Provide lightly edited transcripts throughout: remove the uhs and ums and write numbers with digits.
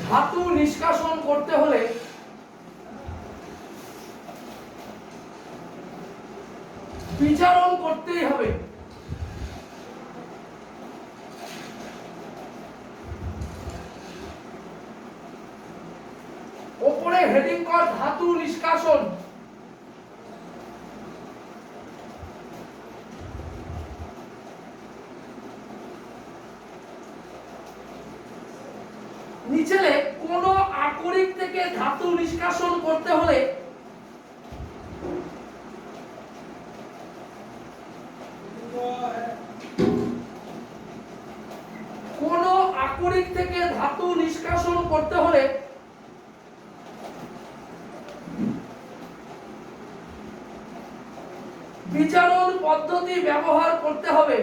ধাতু নিষ্কাশন করতে হলে বিচারণ করতেই হবে। ওপরে হেডিং কর ধাতু নিষ্কাশন। নিচে কোন আকরিক থেকে ধাতু নিষ্কাশন করতে হলে কোন আকরিক থেকে ধাতু নিষ্কাশন করতে হলে বিচারণ পদ্ধতি ব্যবহার করতে হবে।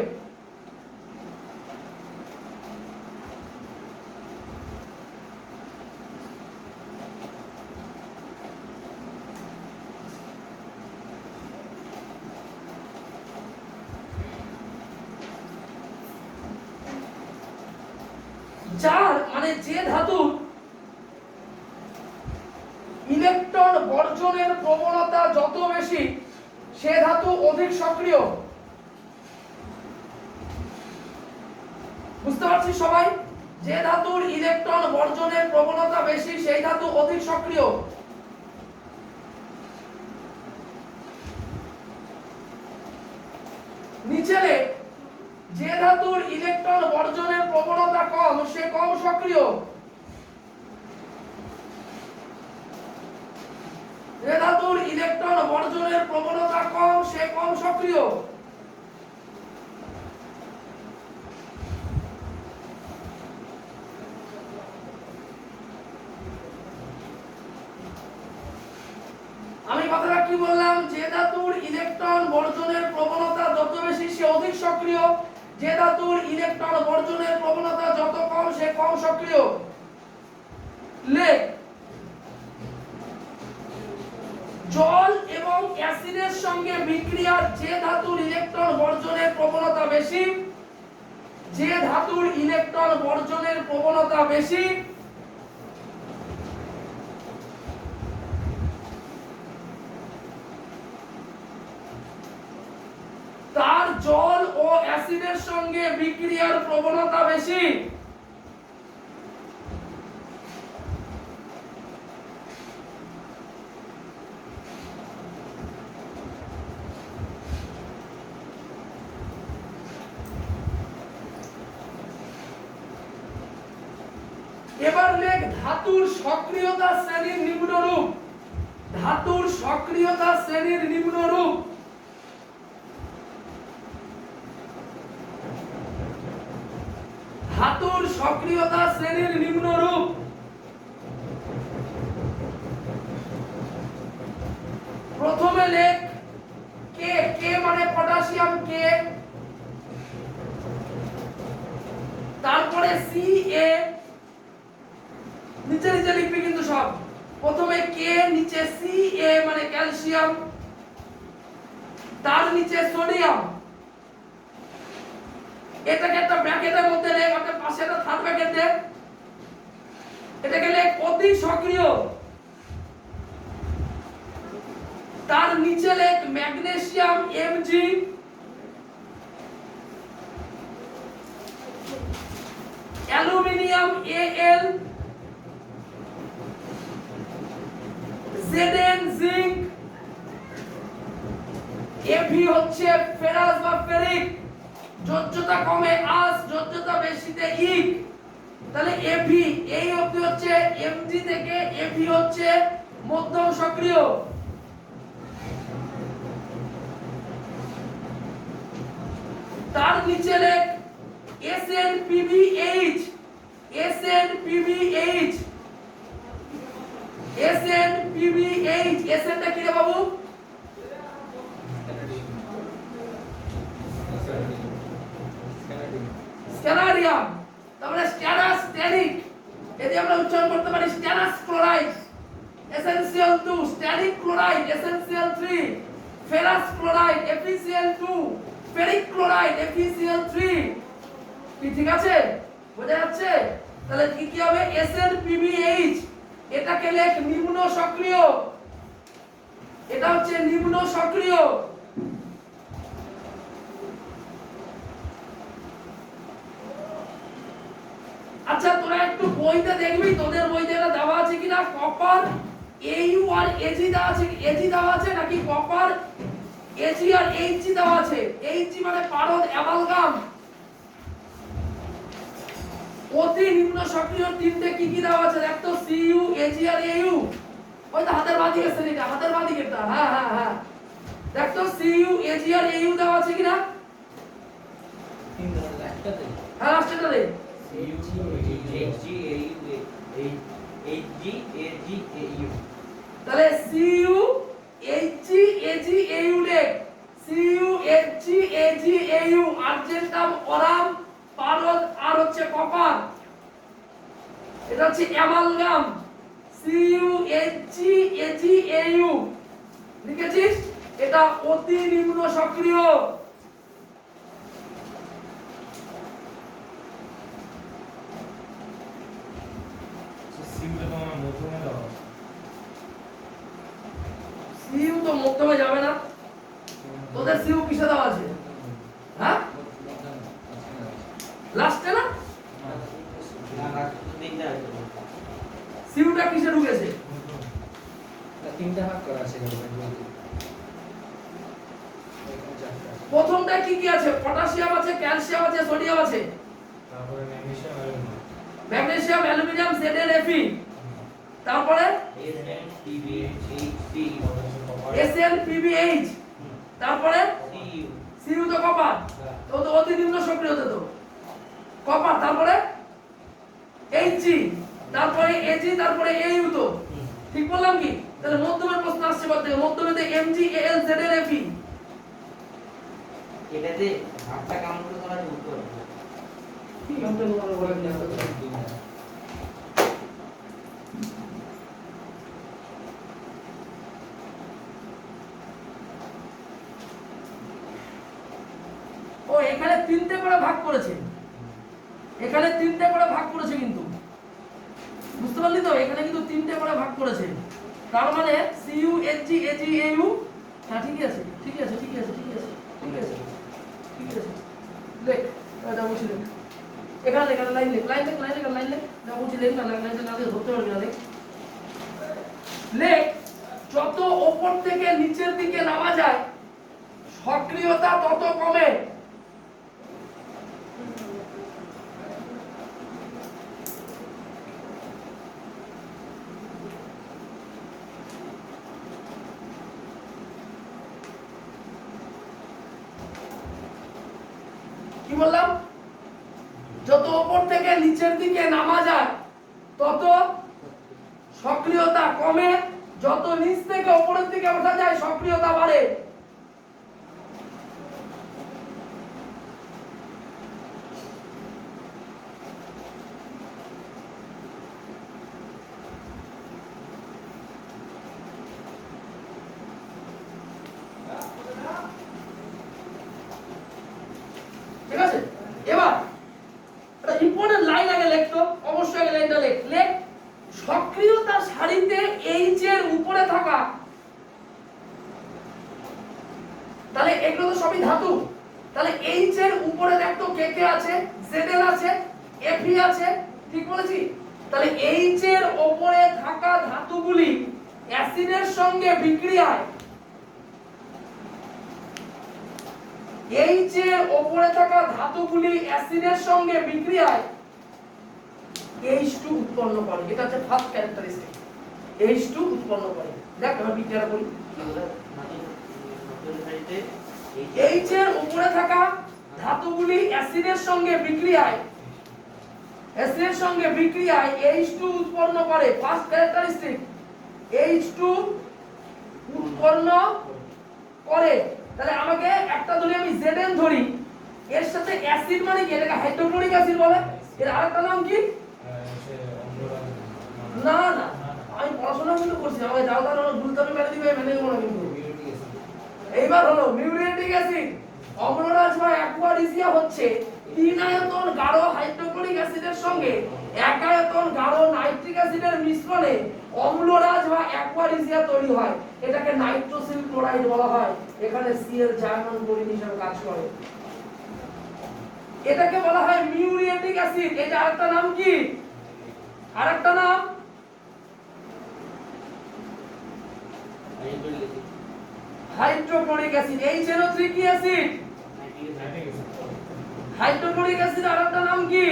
যার মানে যে ধাতু ইলেকট্রন বর্জনের প্রবণতা যত বেশি সে ধাতু অধিক সক্রিয়। বুঝতে পারছি সবাই? যে ধাতুর ইলেকট্রন বর্জনের প্রবণতা বেশি সেই ধাতু অধিক সক্রিয়। নিচে যে ধাতুর ইলেকট্রন বর্জনের প্রবণতা কম সে কম সক্রিয়। যে ধাতুর ইলেকট্রন বর্জনের প্রবণতা কম সে কম সক্রিয়। আমি কথাটা কি বললাম? যে ধাতুর ইলেকট্রন বর্জনের প্রবণতা যত বেশি সে অধিক সক্রিয়, যে ধাতুর ইলেকট্রন বর্জনের প্রবণতা যত কম সে কম সক্রিয়। লেখ জল এবং অ্যাসিডের সঙ্গে বিক্রিয়ার যে ধাতুর ইলেকট্রন বর্জনের প্রবণতা বেশি, যে ধাতুর ইলেকট্রন বর্জনের প্রবণতা বেশি তার জল ও অ্যাসিডের সঙ্গে বিক্রিয়ার প্রবণতা বেশি। এবার লেখ ধাতুর সক্রিয়তা শ্রেণীর নিম্নরূপ। ধাতুর সক্রিয়তা শ্রেণীর নিম্নরূপ। ধাতুর সক্রিয়তা শ্রেণীর নিম্নরূপ। প্রথমে লেখ কে, কে মানে পটাশিয়াম কে, তারপরে সি এ, নিচে নিচে লিখবি কিন্তু সব। প্রথমে কে, নিচে সি এ মানে ক্যালসিয়াম, তার নিচে সোডিয়াম। এটাকে একটা ব্র্যাকেটের মধ্যে লেখ, অর্থাৎ পাশে একটা থার্ড ব্র্যাকেট দে। এটাকে লেখ অতি সক্রিয়। তার নিচে লেখ magnesium Mg, aluminium Al, Zn zinc, Fe হচ্ছে ফেরাস বা ফেরিক, যোজ্যতা কমে আস, যোজ্যতা বেশিতে ইক। তাহলে Fe এই অবধি হচ্ছে Mg থেকে Fe হচ্ছে মধ্যম সক্রিয়। তার নিচে লেখ SnPbH, SnPbH, SnPbH। Sn টা কি রে বাবু? স্ক্যানারিয়াম। তাহলে স্ট্যানাস স্ট্যানিক, যদি আমরা উচ্চারণ করতে পারি stannous chloride essential 2, stannic chloride essential 3, ferrous chloride এফিসিয়াল 2, ফেরিক ক্লোরাইড এফিসিয়াল 3। কি ঠিক আছে? বোঝা যাচ্ছে? তাহলে কি কি হবে SnPbH, এটাকে লেখ নিম্ন সক্রিয়, এটা হচ্ছে নিম্ন সক্রিয়। আচ্ছা তোরা একটু বইতে দেখবি, তোদের বইতে এটা দেওয়া আছে কিনা, কপার Au আর Ag দেওয়া আছে, Ag দেওয়া আছে নাকি কপার Ag আর Hg দেওয়া আছে? Hg মানে পারদ অ্যামালগাম। অতি নিম্ন সক্রিয় তিনটে কি কি দেওয়া আছে দেখ তো, Cu Ag আর Au। ওই তো হাতের বাঁদিকে শ্রেণীটা, হাতের বাঁদিকেটা, হ্যাঁ হ্যাঁ হ্যাঁ, দেখ তো Cu Ag আর Au দেওয়া আছে কিনা। হ্যাঁ লাস্টেটা দে, তাহলে Cu Hg Ag Au লেখ, Cu Hg Ag Au, Argentum aurum পারদ আর হচ্ছে কপার, এটা হচ্ছে amalgam. Cu Hg Ag Au লিখেছিস, এটা অতি নিম্ন সক্রিয়। Cu তো মধ্যমে যাবে না, তোদের Cu কিসে দেওয়া আছে? হ্যাঁ লাস্টে না, Cuটা কিসে ঢুকেছে? তিনটা ভাগ করা আছে, প্রথমটা কি কি আছে? পটাশিয়াম আছে, ক্যালসিয়াম আছে, সোডিয়াম আছে, তারপরে ম্যাগনেসিয়াম, অ্যালুমিনিয়াম, ZnFe, তারপরে SnPbH, তারপরে Cu তো কপার, তো তো অতি নিম্ন সক্রিয় হতে তো কপার, তারপরে Hg, তারপরে Ag, তারপরে Au, তো ঠিক বললাম কি? তাহলে মধ্যমের প্রশ্ন আসছে বলতে, মধ্যমেতে MgAl ZnFe, এটাতে ভাগটা কাউন্ট করে করা যায় উত্তর কি কাউন্ট করে বলা যায়? ও এখানে তিনটে করে ভাগ করেছে, এখানে তিনটে করে ভাগ করেছে কিন্তু, বুঝতে পারলি তো? এখানে কিন্তু তিনটে করে ভাগ করেছে, তার মানে Cu Hg Ag Au, হ্যাঁ ঠিক আছে ঠিক আছে ঠিক আছে ঠিক আছে ঠিক আছে ঠিক আছে, লেখ এটা বলছি লেখ, এখানে লেখ, লাইন লেখ, লাইন লেখ, লাইন লেখ, লাইন লেখ, না বলছি লেখ না, লাইন না দিয়ে ধরতে পারবি না, লেখ লেখ। যত উপর থেকে নিচের দিকে নামা যায় সক্রিয়তা তত কমে। কি বললাম? যত উপর থেকে নিচের দিকে নামা যায় তত সক্রিয়তা কমে, যত নিচ থেকে উপরের দিকে ওঠা যায় সক্রিয়তা বাড়ে। ঠিক আছে, এবার একটা ইম্পর্টেন্ট লাইন আগে লিখতো, অবশ্যই আগে লাইনটা লেখ, লেখ সক্রিয়তার সারিতে H এর উপরে থাকা, তাহলে এগুলো তো সবই ধাতু, তাহলে H এর উপরে দেখতো কে কে আছে, Zl আছে, Fe আছে, ঠিক বলেছি? তাহলে H এর উপরে থাকা ধাতুগুলি অ্যাসিডের সঙ্গে বিক্রিয়ায়, H এর উপরে থাকা ধাতুগুলি অ্যাসিডের সঙ্গে বিক্রিয়ায় H2 উৎপন্ন করে, এটা হচ্ছে ফার্স্ট ক্যারেক্টারিস্টিক, H2 উৎপন্ন করে। দেখ আমরা বিক্রিয়াটা করি, H এর উপরে থাকা ধাতুগুলি অ্যাসিডের সঙ্গে বিক্রিয়ায়, অ্যাসিডের সঙ্গে বিক্রিয়ায় H2 উৎপন্ন করে, ফার্স্ট ক্যারেক্টারিস্টিক H2 উৎপন্ন করে। তাহলে আমাকে একটা ধরি, আমি Zn ধরি, এর সাথে অ্যাসিড মানে কি, এটাকে হাইড্রোক্লোরিক অ্যাসিড বলে, এর আরেকটা নাম কি? না না, আমি পড়াশোনা কিন্তু করছি, আমাকে যাও তাহলে গুলতামি মেরে দিবে, মেনে নেব না কিন্তু। এইবার হলো মিউরিয়েটিক অ্যাসিড, অম্লরাজ বা অ্যাকুয়ারিজিয়া হচ্ছে 3 আয়তন গাঢ় হাইড্রোক্লোরিক অ্যাসিডের সঙ্গে 1 মিউরিয়েটিক অ্যাসিডের মিশ্রণে অম্লরাজ বা অ্যাকোয়ারিজিয়া তৈরি হয়, এটাকে নাইট্রোসিল ক্লোরাইড বলা হয়। এখানে Cl জার্মান ক্লোরিন হিসেবে কাজ করে। এটাকে বলা হয় মিউরিয়েটিক অ্যাসিড। এটা আরেকটা নাম কি? আরেকটা নাম হাইড্রোক্লোরিক অ্যাসিড। HNO3 কি অ্যাসিড? Hydrochloric acid. আরেকটা নাম কি?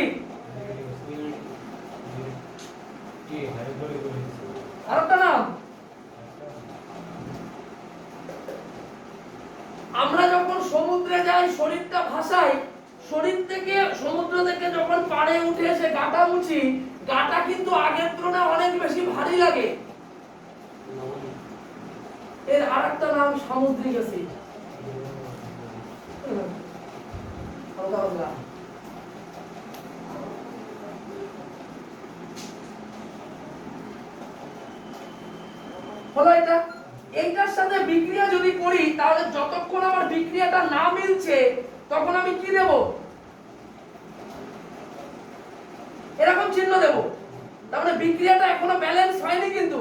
আরেকটা নাম আমরা যখন সমুদ্রে যাই, শরীরটা ভাসাই, শরীর থেকে সমুদ্র থেকে যখন পাড়ে উঠে এসে গাটা মুছি, গাটা কিন্তু আগের তুলনায় অনেক বেশি ভারী লাগে। এর আরেকটা নাম সামুদ্রিক অ্যাসিড। হালকা হালকা হলো এটা। এইটার সাথে বিক্রিয়া যদি করি, তাহলে যতক্ষণ আমার বিক্রিয়াটা না মিলছে তখন আমি কি দেব? এরকম চিহ্ন দেব। তার মানে বিক্রিয়াটা এখনো ব্যালেন্স হয়নি কিন্তু।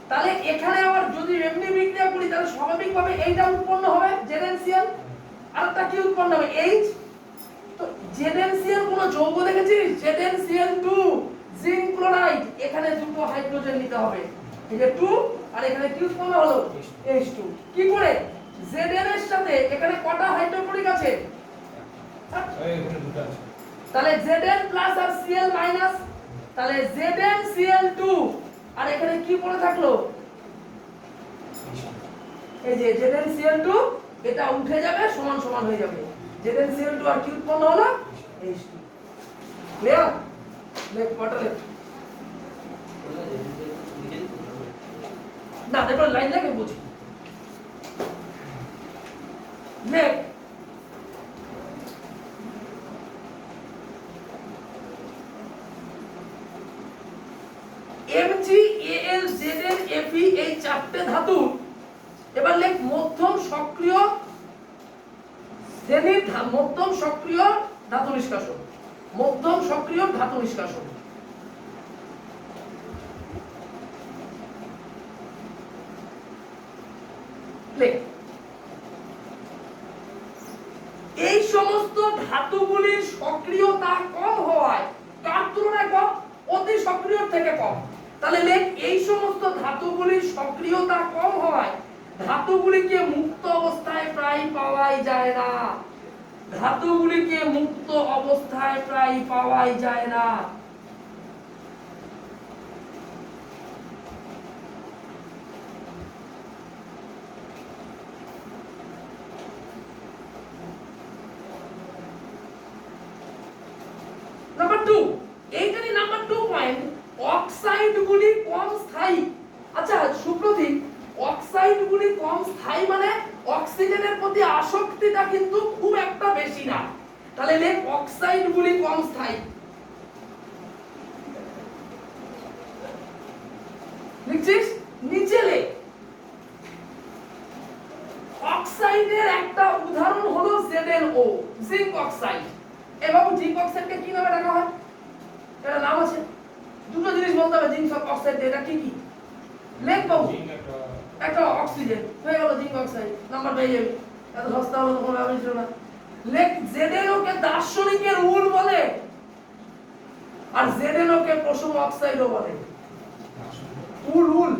তাহলে এখানে আবার যদি এমনি বিক্রিয়া করি, তাহলে স্বাভাবিকভাবে এইটা উৎপন্ন হবে ZnCl, আর একটা কি উৎপন্ন হবে? H। তো ZnCl কোন যৌগ দেখেছিস? ZnCl2 zinc chloride. এখানে দুটো হাইড্রোজেন নিতে হবে, এই যে 2, আর এখানে কি উৎপন্ন হলো? H2। কি করে? Zn এর সাথে এখানে কটা হাইড্রোক্লোরিক আছে? এখানে দুটো আছে। তাহলে Zn প্লাস আর Cl মাইনাস, তাহলে ZnCl2, আর এখানে কি পড়ে থাকলো? এই যে ZnCl2, এটা উঠে যাবে, সমান সমান হয়ে যাবে। ZnCl2 আর কি উৎপন্ন হলো? H2। ক্লিয়ার? লেখ কটা লেখ না, দেখো লাইন লেখে বুঝি। লেখ Mg Al Zn Fe, এই চারটে ধাতু। এবার লেখ মধ্যম সক্রিয় শ্রেণীর মধ্যম সক্রিয় ধাতু নিষ্কাশন। মধ্যম সক্রিয় ধাতু নিষ্কাশন। লেখ এই সমস্ত ধাতুগুলির সক্রিয়তা কম হওয়ায়, কার তুলনায় কম? অতি সক্রিয় থেকে কম। তাহলে লেখ এই সমস্ত ধাতুগুলির সক্রিয়তা কম হওয়ায় ধাতুগুলিকে মুক্ত অবস্থায় প্রায় পাওয়াই যায় না। ধাতুগুলিকে মুক্ত অবস্থায় প্রায় পাওয়াই যায় না। নাম্বার 2, এইটারই নাম্বার 2 পয়েন্ট, অক্সাইডগুলি কম স্থায়ী। আচ্ছা সুপ্রতীক, অক্সাইডগুলি কম স্থায়ী মানে অক্সিজেনের প্রতি আসক্তিটা কিন্তু খুব একটা বেশি না। তাহলে লেখ অক্সাইডগুলি কম স্থায়ী। লিখছিস? নিচে লেখ অক্সাইডের একটা উদাহরণ হলো ZnO, জিঙ্ক অক্সাইড। এবং জিঙ্ক অক্সাইডকে কি নামে ডাকা হয়? এর নাম আছে। দুটো জিনিস বলতে হবে জিঙ্ক অক্সাইড, এটা কি কি? লেখ বাবু। একটা অক্সিজেন হয়ে গেল জিঙ্ক অক্সাইড, নাম্বার পেয়ে যাবে। এত সস্তা হলো তখন আমি ছিল না। লেখ ZnO কে দার্শনিকের উল বলে, আর ZnO কে পশম অক্সাইডও বলে। উল উল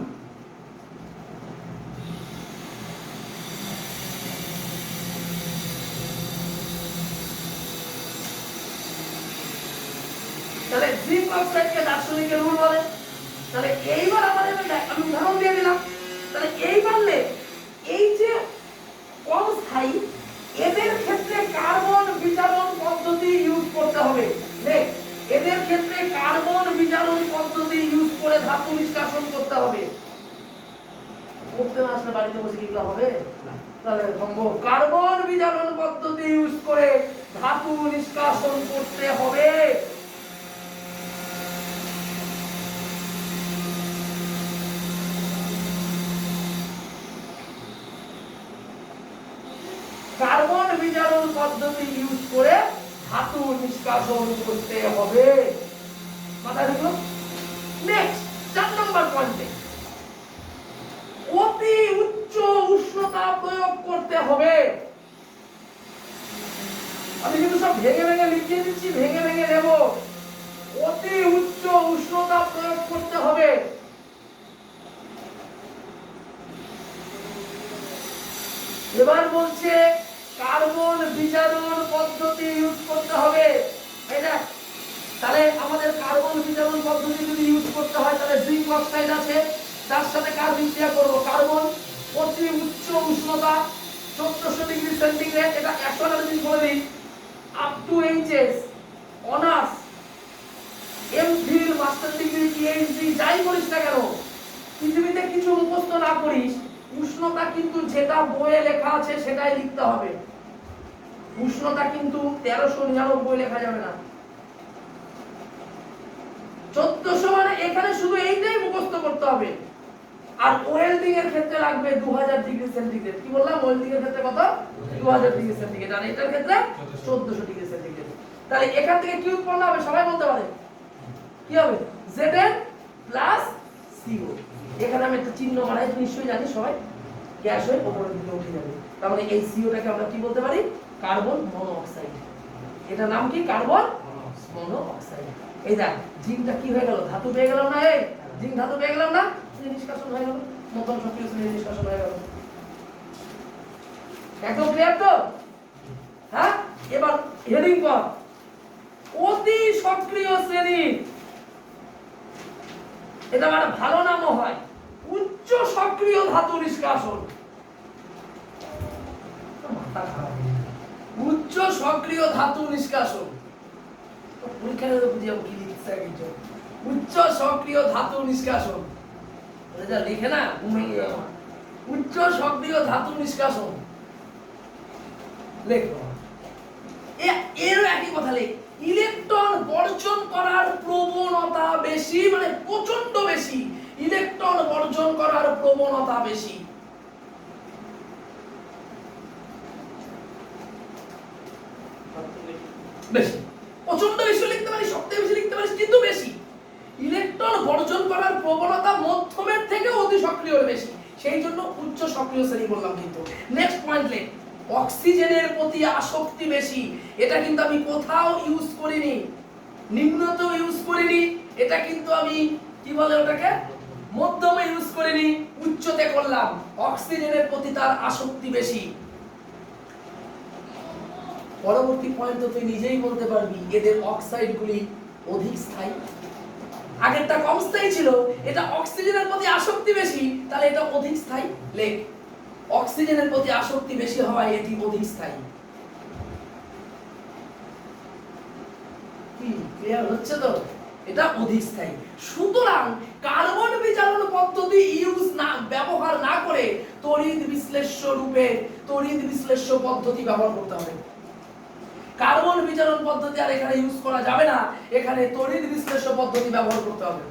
তাহলে জিঙ্ক অক্সাইডকে দার্শনিকের উল বলে। তাহলে এইবার আমাদের আমি উদাহরণ দিয়ে দিলাম। তাহলে এইবার লেখ এই যে কম স্থায়ী, এদের ক্ষেত্রে কার্বন বিজারণ পদ্ধতি ইউজ করতে হবে। লেখ এদের ক্ষেত্রে কার্বন বিজারণ পদ্ধতি ইউজ করে ধাতু নিষ্কাশন করতে হবে। করতে না আসলে বাড়িতে বসে কি হবে না? তাহলে সম্ভব কার্বন বিজারণ পদ্ধতি ইউজ করে ধাতু নিষ্কাশন করতে হবে। কার্বন বিজারণ পদ্ধতি ইউজ করে ধাতু নিষ্কাশন করতে হবে। মাথায় ঢুকলো? নে ভেঙে ভেঙে লিখিয়ে দিচ্ছি, ভেঙে ভেঙে নেব। অতি উচ্চ উষ্ণতা প্রয়োগ করতে হবে। এবার বলছে কার্বন বিজারণ পদ্ধতি ইউজ করতে হবে। এই দেখ, তাহলে আমাদের কার্বন বিজারণ পদ্ধতি যদি ইউজ করতে হয় তাহলে জিঙ্ক অক্সাইড আছে, তার সাথে কার বিক্রিয়া করব? কার্বন। অতি উচ্চ উষ্ণতা 1400 ডিগ্রি সেন্টিগ্রেড, এটা 100 ডিগ্রি বলে দিই, up to HS honours MPhil master degree PhD যাই করিস না কেন, পৃথিবীতে কিছু মুখস্থ না করিস, উষ্ণতা কিন্তু যেটা বইয়ে লেখা আছে সেটাই লিখতে হবে। উষ্ণতা কিন্তু 1399 লেখা যাবে না। 1400 মানে এখানে শুধু এইটাই মুখস্থ করতে হবে। আর ওয়েল্ডিং এর ক্ষেত্রে লাগবে 2000 ডিগ্রি সেন্টিগ্রেড। কি বললাম? ওয়েল্ডিং এর ক্ষেত্রে কত? 2000 ডিগ্রি সেন্টিগ্রেড। আর এটার ক্ষেত্রে 1400 ডিগ্রি সেন্টিগ্রেড। তাহলে এখান থেকে কি উৎপন্ন হবে সবাই বলতে পারে? কি হবে? Zn plus CO। এখানে আমি একটা চিহ্ন বানাই, নিশ্চয়ই জানি সবাই, গ্যাস হয়ে উপরের দিকে উঠে যাবে। তার মানে এই সিওটাকে আমরা কি বলতে পারি? Carbon monoxide. এটার নাম কি? Carbon monoxide. এই দেখ, জিঙ্কটা কি হয়ে গেল? ধাতু পেয়ে গেলাম না? এই জিঙ্ক ধাতু পেয়ে গেলাম না? নিষ্কাশন হয়ে গেল, মধ্যম সক্রিয় শ্রেণী নিষ্কাশন হয়ে গেল। একদম ক্লিয়ার তো? হ্যাঁ, এবার হেডিং কর, অতি সক্রিয় শ্রেণী। এটা মানে ভালো নামও হয়, উচ্চ সক্রিয় ধাতু নিষ্কাশন। উচ্চ সক্রিয় ধাতু নিষ্কাশন। পরীক্ষায় বুঝিয়ে কি লিখছে কিছু, উচ্চ সক্রিয় ধাতু নিষ্কাশন। এটা লিখে না ঘুমে গিয়ে, উচ্চ সক্রিয় ধাতু নিষ্কাশন লেখ। এর একই কথা লেখ, ইলেকট্রন বর্জন করার প্রবণতা বেশি, মানে প্রচন্ড বেশি, ইলেকট্রন বর্জন করার প্রবণতা বেশি। বেশি, প্রচন্ড বেশি লিখতে পারি, সবথেকে বেশি লিখতে পারি, কিন্তু বেশি। ইলেকট্রন বর্জন করার প্রবণতা মধ্যমের থেকে অতি সক্রিয় বেশি, সেই জন্য উচ্চ সক্রিয় শ্রেণী বললাম। কিন্তু নেক্সট পয়েন্ট লেখ, অক্সিজেনের প্রতি আসক্তি বেশি। এটা কিন্তু আমি কোথাও ইউজ করিনি, নিম্নতেও ইউজ করিনি, এটা কিন্তু আমি কি বলে ওটাকে মধ্যমে ইউজ করিনি, উচ্চতে করলাম। অক্সিজেনের প্রতি তার আসক্তি বেশি। পরবর্তী পয়েন্ট তো তুই নিজেই বলতে পারবি, এদের অক্সাইডগুলি অধিক স্থায়ী। আগেরটা কম স্থায়ী ছিল, এটা অক্সিজেনের প্রতি আসক্তি বেশি, তাহলে এটা অধিক স্থায়ী। লেখ, অক্সিজেনের প্রতি আসক্তি বেশি হওয়ায় এটি অধিক স্থায়ী। কি ক্লিয়ার হচ্ছে তো? এটা অধিক স্থায়ী। সুতরাং কার্বন বিজারণ পদ্ধতি ব্যবহার না করে তড়িৎ বিশ্লেষ্য রূপে তড়িৎ বিশ্লেষ্য পদ্ধতি ব্যবহার করতে হবে। কার্বন বিজারণ পদ্ধতি আর এখানে ইউজ করা যাবে না, এখানে তড়িৎ বিশ্লেষ্য পদ্ধতি ব্যবহার করতে হবে।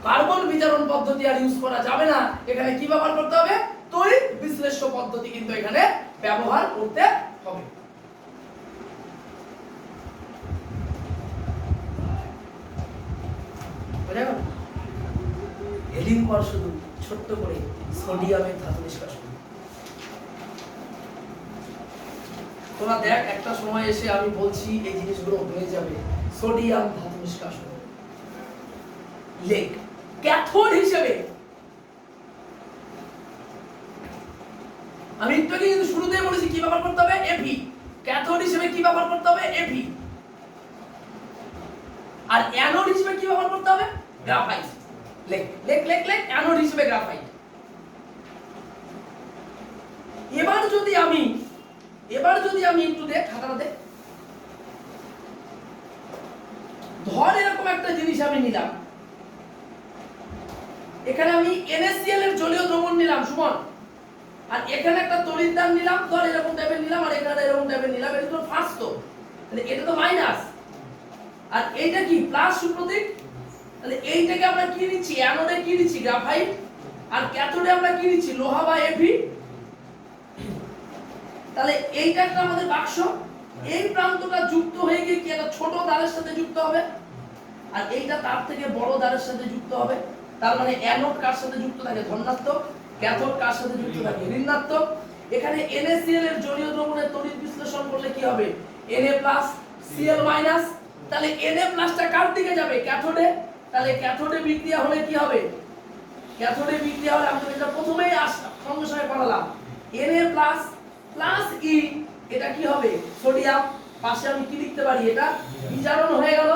কার্বন বিজারণ পদ্ধতি আর ইউজ করা যাবে না, এখানে কি ব্যবহার করতে হবে? তড়িৎ বিশ্লেষ্য পদ্ধতি কিন্তু এখানে ব্যবহার করতে হবে। বুঝা গেল? হেডিং কর শুধু ছোট্ট করে, সোডিয়ামের ধাতু নিষ্কাশন। তোরা দেখ, একটা সময় এসে আমি বলছি এই জিনিসগুলো হয়ে যাবে। সোডিয়াম ধাতু নিষ্কাশন লেখ, ক্যাথোড হিসেবে আমি একটু আগে কিন্তু শুরুতেই বলেছি কি ব্যবহার করতে হবে? এফি। ক্যাথোড হিসেবে কি ব্যবহার করতে হবে? এফি। আর অ্যানোড হিসেবে কি ব্যবহার করতে হবে? গ্রাফাইট। লেখ লেখ লেখ লেখ, অ্যানোড হিসেবে গ্রাফাইট। এবার যদি আমি একটু দেখ খাতাটা দেখ, ধর এরকম একটা জিনিস আমি নিলাম, এখানে আমি NaCl এর জলীয় দ্রবণ নিলাম সুমন, আর এখানে একটা তড়িৎদ্বার নিলাম, ধর এরকম টাইপের নিলাম, আর এখানে এরকম টাইপের নিলাম। এটা তো ফার্স্ট, তো তাহলে এটা তো মাইনাস, আর এইটা কি প্লাস সুপ্রতীক। তাহলে এইটাকে আমরা কি নিচ্ছি? অ্যানোডে কি নিচ্ছি? গ্রাফাইট। আর ক্যাথোডে আমরা কি নিচ্ছি? লোহা বা Fe। তাহলে এইটা একটা আমাদের বাক্স, এই প্রান্তটা যুক্ত হয়ে গিয়ে কি একটা ছোট দ্বারের সাথে যুক্ত হবে, আর এইটা তার থেকে বড় দ্বারের সাথে যুক্ত হবে। তার মানে অ্যানোড কার সাথে যুক্ত থাকে? ধনাত্মক। ক্যাথোড কার সাথে যুক্ত থাকে ঋণাত্মক এখানে NaCl এর জলীয় দ্রবণের তড়িৎ বিশ্লেষণ করলে কি হবে Na+Cl- তাহলে Na+ টা কার দিকে যাবে ক্যাথোডে তাহলে ক্যাথোডে বিক্রিয়া হলে কি হবে ক্যাথোডে বিক্রিয়া হলে আমি যেটা প্রথমেই সঙ্গে সঙ্গে পড়ালাম Na+ + E এটা কি হবে সোডিয়াম পাশে আমি কি লিখতে পারি এটা বিজারণ হয়ে গেল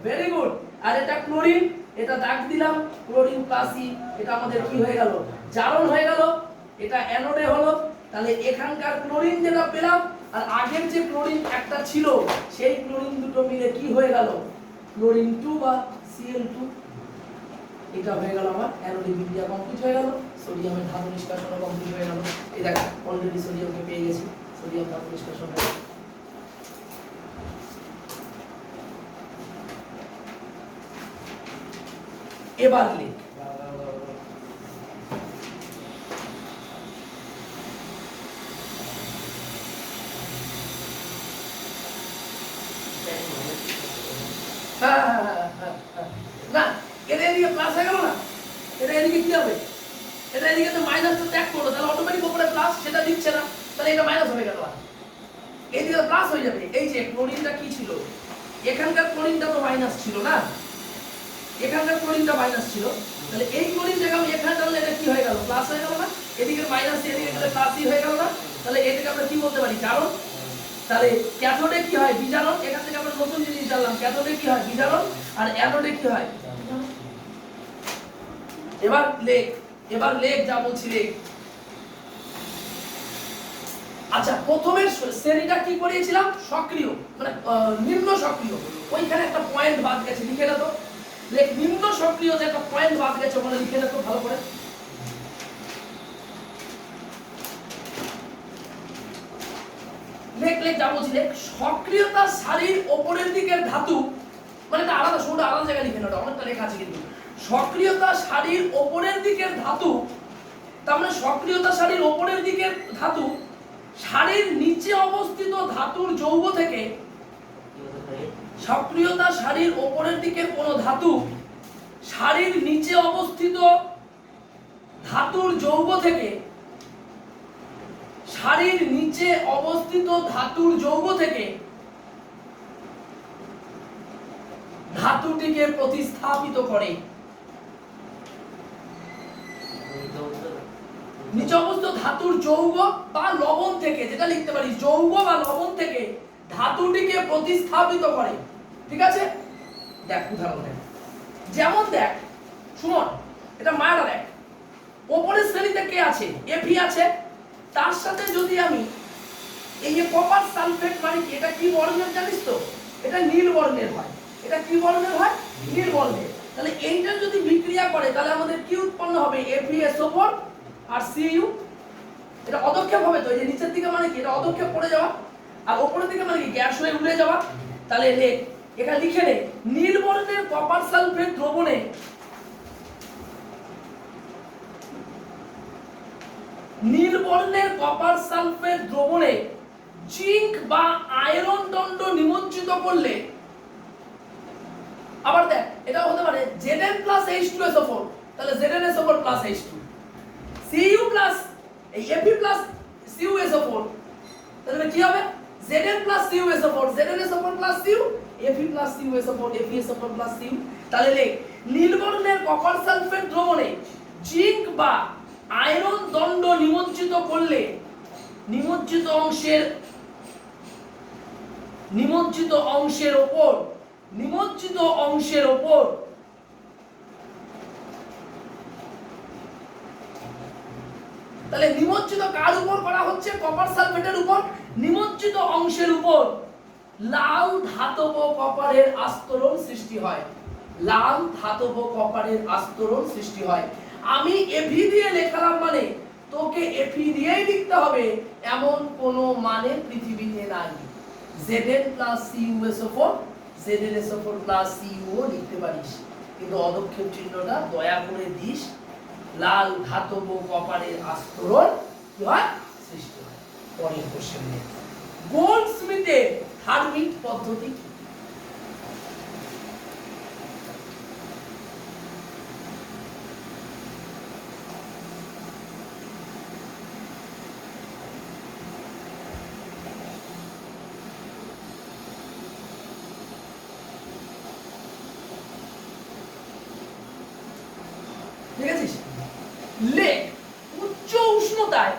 ভেরি গুড আর এটা ক্লোরিন এটা দাগ দিলাম ক্লোরিন + E এটা আমাদের কি হয়ে গেল জারণ হয়ে গেল এটা অ্যানোডে হলো তাহলে এখানকার ক্লোরিন যেটা পেলাম আর আগের যে ক্লোরিন একটা ছিল সেই ক্লোরিন দুটো মিলে কি হয়ে গেল ক্লোরিন 2 বা Cl2 এটা হয়ে গেল আমার অ্যানোডিক বিক্রিয়া কমপ্লিট হয়ে গেল সোডিয়ামের ধাতু নিষ্কাশন কমপ্লিট হয়ে গেল এই দেখ অলরেডি সোডিয়ামকে পেয়ে গেছি সোডিয়াম ধাতু নিষ্কাশন হয়ে গেল এবার লিখ না এটা এদিকে প্লাস হয়ে গেল না এটা এদিকে কি হবে এটা এদিকে তো মাইনাসটা ত্যাগ করলো তাহলে অটোমেটিক উপরে প্লাস সেটা দিচ্ছে না তাহলে এটা মাইনাস হয়ে গেল এদিকে প্লাস হয়ে যাবে এই যে ক্লোরিনটা কি ছিল এখানকার ক্লোরিনটা তো মাইনাস ছিল না এখানকার ক্লোরিনটা মাইনাস ছিল তাহলে এই ক্লোরিনটাকে আমি এখানে টানলে এটা কি হয়ে গেল প্লাস হয়ে গেল না এদিকে মাইনাস এদিকে গেলে প্লাসই হয়ে গেল না তাহলে এটাকে আমরা কি বলতে পারি কারণ তাহলে ক্যাথোডে কি হয় বিজারণ এখান থেকে আমরা নতুন জিনিস জানলাম ক্যাথোডে কি হয় বিজারণ আর অ্যানোডে কি হয় এবার লেখ যা বলছি লেখ আচ্ছা প্রথমের শ্রেণীটা কি করিয়েছিলাম সক্রিয় মানে নিম্ন সক্রিয় ওইখানে একটা পয়েন্ট বাদ গেছে লিখে দাও তো লেখ নিম্ন সক্রিয় যে একটা পয়েন্ট বাদ গেছে ওখানে লিখে দাও তো ভালো করে লেখ যা বলছি লেখ সক্রিয়তা সারির উপরের দিকের ধাতু মানে এটা আলাদা শুধু আলাদা জায়গায় লিখে নাও অনেকটা লেখা আছে কিন্তু সক্রিয়তা সারির উপরের দিকের ধাতু তার মানে সক্রিয়তা সারির উপরের দিকের ধাতু সারির নিচে অবস্থিত ধাতুর যৌগ থেকে সক্রিয়তা সারির উপরের দিকের কোন ধাতু সারির নিচে অবস্থিত ধাতুর যৌগ থেকে সারির নিচে অবস্থিত ধাতুর যৌগ থেকে ধাতুটিকে প্রতিস্থাপিত করে নিচে অবস্থিত ধাতুর যৌগ বা লবণ থেকে যেটা লিখতে পারি যৌগ বা লবণ থেকে ধাতুটিকে প্রতিস্থাপিত করে ঠিক আছে দেখ উদাহরণ দেখ যেমন দেখ সুমন এটা মায়াটা দেখ উপরের শ্রেণীতে কে আছে Fe আছে তার সাথে যদি আমি এই যে কপার সালফেট মানে কি এটা কি বর্ণের জানিস তো এটা নীল বর্ণের হয় এটা কি বর্ণের হয় নীল বর্ণের তাহলে এইটা যদি বিক্রিয়া করে তাহলে আমাদের কি উৎপন্ন হবে FeSO4 আর Cu এটা অদক্ষেপ হবে তো এই যে নিচের দিকে মানে কি এটা অদক্ষেপ পড়ে যাওয়া আর উপরের দিকে মানে কি গ্যাস হয়ে উড়ে যাওয়া তাহলে লেখ এখানে লিখে নে নীল বর্ণের কপার সালফেট দ্রবণে নীল বর্ণের কপার সালফেট দ্রবণে জিঙ্ক বা আয়রন দণ্ড নিমজ্জিত করলে আবার দেখ এটা হতে পারে Zn + H2SO4 তাহলে ZnSO4 + H2 Cu এই Fe + CuSO4 তাহলে কি হবে Zn + CuSO4 ZnSO4 + Cu Fe + CuSO4 FeSO4 + Cu তাহলে লেখ নীল বর্ণের কপার সালফেট দ্রবণে জিঙ্ক বা আয়রন দণ্ড নিমজ্জিত করলে নিমজ্জিত অংশের উপর তাহলে নিমজ্জিত কার উপর করা হচ্ছে কপার সালফেটের উপর নিমজ্জিত অংশের উপর লাল ধাতব কপারের আস্তরণ সৃষ্টি হয় লাল ধাতব কপারের আস্তরণ সৃষ্টি হয় আমি Fe দিয়ে লেখালাম মানে তোকে Fe দিয়েই লিখতে হবে এমন কোনো মানে পৃথিবীতে নাই Zn + CuSO4 ZnSO4 + Cu লিখতে পারিস কিন্তু অদক্ষেপ চিহ্নটা দয়া করে দিস লাল ধাতব কপারের আস্তরণ কি হয় সৃষ্টি হয় পরের কোশ্চেন নিয়ে গোল্ডস্মিথের হার্মিট পদ্ধতি কি দেখেছিস? লেখ উচ্চ উষ্ণতায়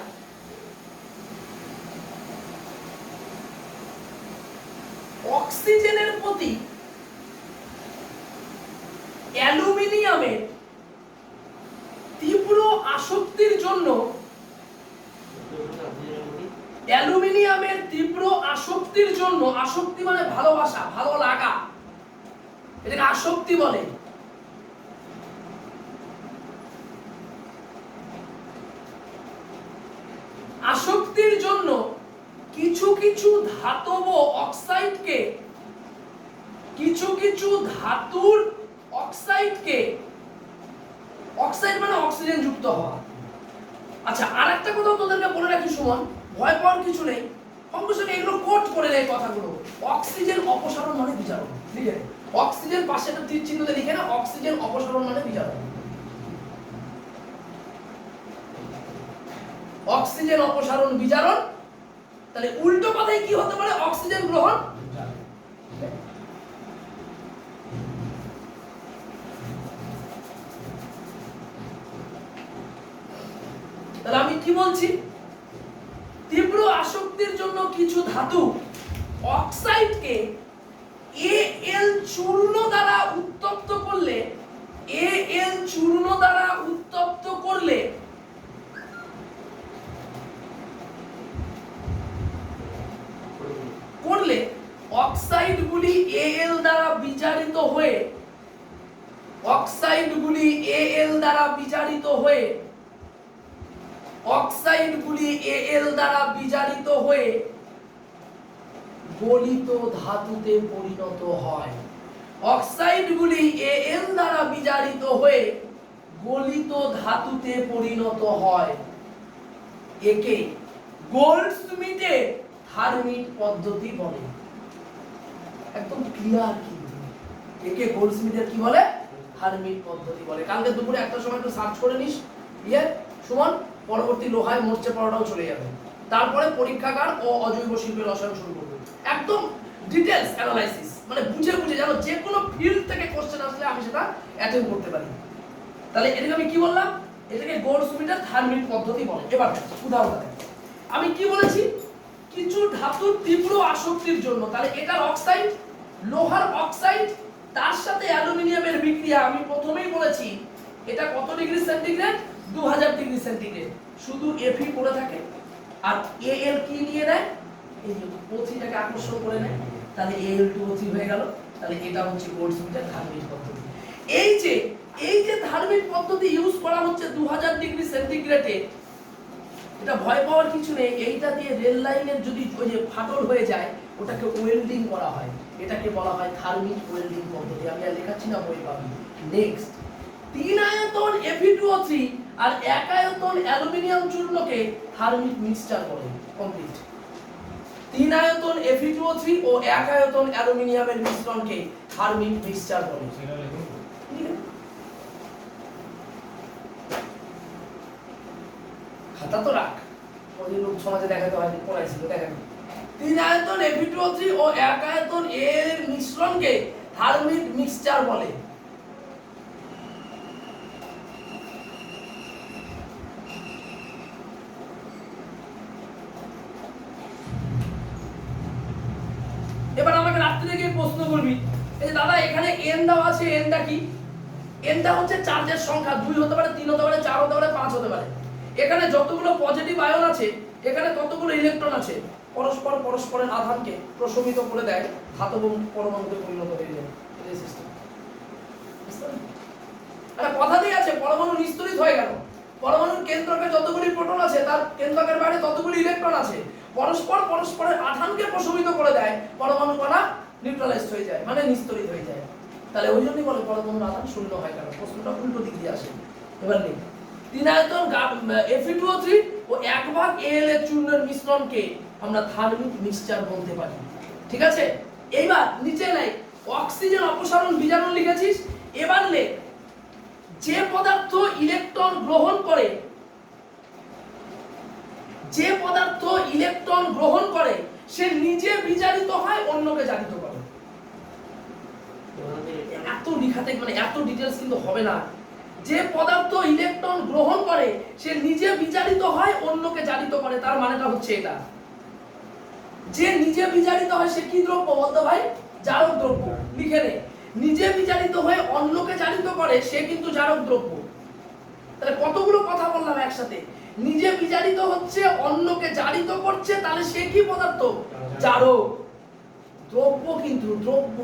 অক্সিজেনের প্রতি অ্যালুমিনিয়ামের তীব্র আসক্তির জন্য আসক্তি মানে ভালোবাসা, ভালো লাগা, এটাকে আসক্তি বলে। আসক্তির জন্য কিছু কিছু ধাতব অক্সাইডকে, কিছু ধাতুর অক্সাইডকে, অক্সাইড মানে অক্সিজেন যুক্ত হওয়া। আচ্ছা, আরেকটা কথা তোদেরকে বলে রাখি সুমন, ভয় পাওয়ার কিছু নেই, সঙ্গে সঙ্গে এগুলো কোট করে নেয় কথাগুলো। অক্সিজেন অপসারণ মানে বিজারণ, লিখে নে। অক্সিজেন পাশে একটা তীর চিহ্ন দিয়ে লিখে না, অক্সিজেন অপসারণ মানে বিজারণ। অক্সিজেন অপসারণ বিজারণ, তাহলে উল্টো কথায় কি হতে পারে? অক্সিজেন গ্রহণ। তাহলে আমি কি বলছি? তীব্র আসক্তির জন্য কিছু ধাতু অক্সাইডকে Al চূর্ণ দ্বারা উত্তপ্ত করলে, Al চূর্ণ দ্বারা উত্তপ্ত করলে অক্সাইডগুলি Al দ্বারা বিজারিত হয়ে, অক্সাইডগুলি Al দ্বারা বিজারিত হয়ে, অক্সাইডগুলি Al দ্বারা বিজারিত হয়ে গলিত ধাতুতে পরিণত হয়। অক্সাইডগুলি Al দ্বারা বিজারিত হয়ে গলিত ধাতুতে পরিণত হয়। একে গোল্ডস্মিথের থার্মিট পদ্ধতি বলে। একদম ক্লিয়ার কিন্তু, একে গোল্ডস্মিথের কি বলে? থার্মিট পদ্ধতি বলে। কালকে দুপুরে একটা সময় একটু সার্চ করে নিস, ইয়ে সুমন, পরবর্তী লোহায় মরচে পড়াটাও চলে যাবে। তারপরে পরীক্ষাগার ও অজৈব শিল্পের রসায়ন শুরু করবে, একদম ডিটেইলস অ্যানালাইসিস, মানে বুঝে বুঝে, জানো যে কোনো ফিল্ড থেকে কোশ্চেন আসলে আমি সেটা অ্যাটেন্ড করতে পারি। তাহলে এটাকে আমি কি বললাম? এটাকে গোল্ডস্মিথের থার্মিট পদ্ধতি বলে। এবার উদাহরণ দেখ, আমি কি বলেছি? কিছু ধাতুর তীব্র আসক্তির জন্য, তাহলে এটার অক্সাইড, লোহার অক্সাইড, তার সাথে অ্যালুমিনিয়ামের বিক্রিয়া। আমি প্রথমেই বলেছি এটা কত ডিগ্রি সেন্টিগ্রেড? 2000 degree centigrade. শুধু Fe পড়ে থাকে আর Al কি নিয়ে নেয়? এই যে O3টাকে আকর্ষণ করে নেয়, তাহলে Al2O3 হয়ে গেল। তাহলে এটা হচ্ছে গোল্ডস্মিথের থার্মিট পদ্ধতি। এই যে থার্মিট পদ্ধতি ইউজ করা হচ্ছে 2000 ডিগ্রি সেন্টিগ্রেডে, এটা ভয় পাওয়ার কিছু নেই। এইটা দিয়ে রেল লাইনের যদি ওই যে ফাটল হয়ে যায়, ওটাকে ওয়েল্ডিং করা হয়, এটাকে বলা হয় থার্মিট ওয়েল্ডিং পদ্ধতি। আমি আর লেখাচ্ছি না, বই পাবি। নেক্সট, 3 আয়তন Fe2O3 আর 1 আয়তন অ্যালুমিনিয়াম চূর্ণকে থার্মিট মিক্সচার বলে। কমপ্লিট। 3 আয়তন Fe2O3 ও 1 আয়তন অ্যালুমিনিয়ামের মিশ্রণকে থার্মিট মিক্সচার বলে। খাতা তো রাখ, ওই লোক সমাজে দেখাতে হয়, পড়াইছিল, দেখেন। 3 আয়তন Fe2O3 ও 1 আয়তন A এর মিশ্রণকে থার্মিট মিক্সচার বলে। এবার আমাকে রাত্রে গিয়ে প্রশ্ন করবি, এই দাদা এখানে n দাও আছে, nটা কি? nটা হচ্ছে চার্জের সংখ্যা, 2 হতে পারে, 3 হতে পারে, 4 হতে পারে, 5 হতে পারে। এখানে যতগুলো পজিটিভ আয়ন আছে, এখানে ততগুলো ইলেকট্রন আছে, পরস্পর পরস্পরের আধানকে প্রশমিত করে দেয়, ধাতব পরমাণুতে পরিণত হয়ে যায়। এই সিস্টেম একটা কথাতেই আছে, পরমাণু নিস্তরিত হয়ে গেল। পরমাণুর কেন্দ্রকে যতগুলি প্রোটন আছে, তার কেন্দ্রকের বাইরে ততগুলি ইলেকট্রন আছে, পরস্পর পরস্পরের আধানকে প্রশমিত করে দেয়, পরমাণু কণা নিউট্রালাইজড হয়ে যায়, মানে নিস্তরিত হয়ে যায়। তাহলে ওই জন্যই বলে পরমাণুর আধান শূন্য হয় কেন? প্রশ্নটা উল্টো দিক দিয়ে আসে। এবার নেই, 3 আয়তন Fe2O3 ও 1 ভাগ Al এর চূর্ণের মিশ্রণকে আমরা থার্মিট মিক্সচার বলতে পারি। ঠিক আছে? এইবার নিচে লাই অক্সিজেন অপসারণ বিজারণ লিখেছিস। এবার লেখ, যে পদার্থ ইলেকট্রন গ্রহণ করে, যে পদার্থ ইলেকট্রন গ্রহণ করে সে নিজে বিজারিত হয়, অন্যকে জারিত করে। এত লিখাতে মানে এত ডিটেইলস কিন্তু হবে না। যে পদার্থ ইলেকট্রন গ্রহণ করে সে নিজে বিজারিত হয় অন্যকে জারিত করে, তার মানেটা হচ্ছে এটা। যে নিজে বিজারিত হয় সে কি দ্রব্য বলতো ভাই? জারক দ্রব্য। লিখে নে, নিজে বিজারিত হয়ে অন্যকে জারিত করে সে কিন্তু জারক দ্রব্য। তাহলে কতগুলো কথা বললাম একসাথে। নিজে বিজারিত হচ্ছে, অন্যকে জারিত করছে, তাহলে সে কি পদার্থ? জারক। দ্রব্য কিন্তু, দ্রব্য।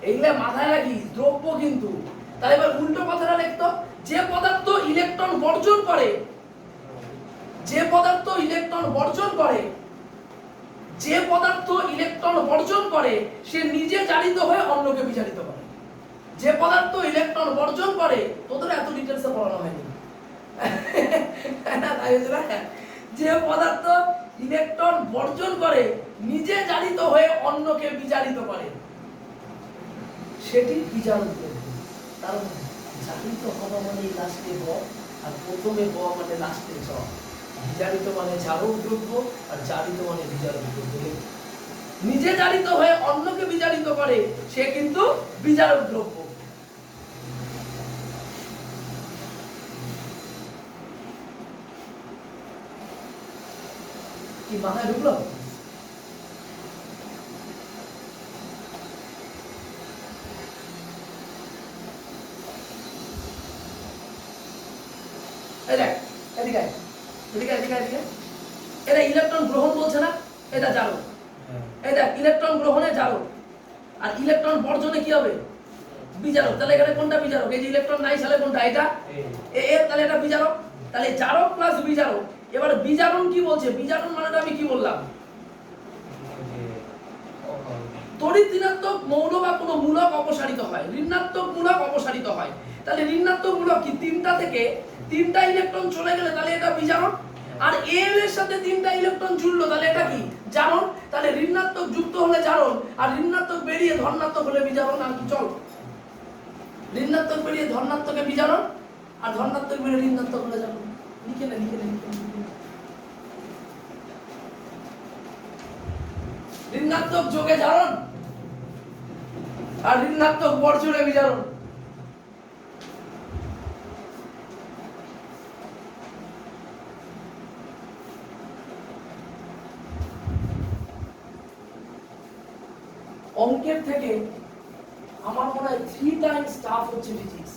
এইগুলা মাথায় রাখি, দ্রব্য কিন্তু। তাহলে এবার উল্টো কথাটা লিখতো, যে পদার্থ ইলেকট্রন বর্জন করে, যে পদার্থ ইলেকট্রন বর্জন করে, যে পদার্থ ইলেকট্রন বর্জন করে সে নিজে জারিত হয়ে অন্যকে বিজারিত করে। যে পদার্থ ইলেকট্রন বর্জন করে, তোদের এত ডিটেইলসে পড়ানো হয়নি না, তাই হয়েছে না? যে পদার্থ ইলেকট্রন বর্জন করে নিজে জারিত হয়ে অন্যকে বিজারিত করে সেটি বিজারক দ্রব্য। তার জারিত হওয়া মানে লাস্টে ব, আর প্রথমে ব মানে লাস্টে জ। বিজারিত মানে জারক দ্রব্য, আর জারিত মানে বিজারক দ্রব্য। নিজে জারিত হয়ে অন্যকে বিজারিত করে সে কিন্তু বিজারক দ্রব্য। কি মাথায় ঢুকলো? এই দেখ, এদিকে আয়, এদিকে এদিকে এদিকে। এটা ইলেকট্রন গ্রহণ বলছে না, এটা জারক। এই দেখ, ইলেকট্রন গ্রহণে জারক, আর ইলেকট্রন বর্জনে কি হবে? বিজারক। তাহলে এখানে কোনটা বিজারক? এই যে ইলেকট্রন নাই সালে কোনটা? এটা এ, তাহলে এটা বিজারক। তাহলে জারক প্লাস বিজারক। এবার বিজারণ কি বলছে? বিজারণ মানেটা আমি কি বললাম? তড়িৎ ঋণাত্মক মৌল বা কোনো মূলক অপসারিত হয়, ঋণাত্মক মূলক অপসারিত হয়। তাহলে ঋণাত্মক মূলক কি? তিনটা থেকে তিনটা ইলেকট্রন চলে গেলে তাহলে এটা বিজারণ। আর এ এর সাথে তিনটা ইলেকট্রন জুড়লো তাহলে এটা কি? জারণ। তাহলে ঋণাত্মক যুক্ত হলে জারণ, আর ঋণাত্মক বেরিয়ে ধনাত্মক হলে বিজারণ। আর কি চল, ঋণাত্মক বেরিয়ে ধনাত্মকে বিজারণ, আর ধনাত্মক বেরিয়ে ঋণাত্মক হলে জারণ। লিখে নে, লিখে নে, লিখে নে। ঋণাত্মক যোগে জারণ, আর ঋণাত্মক বর্জনে বিজারণ। অঙ্কের থেকে আমার মনে হয় 3 টাইমস টাফ হচ্ছে ফিজিক্স।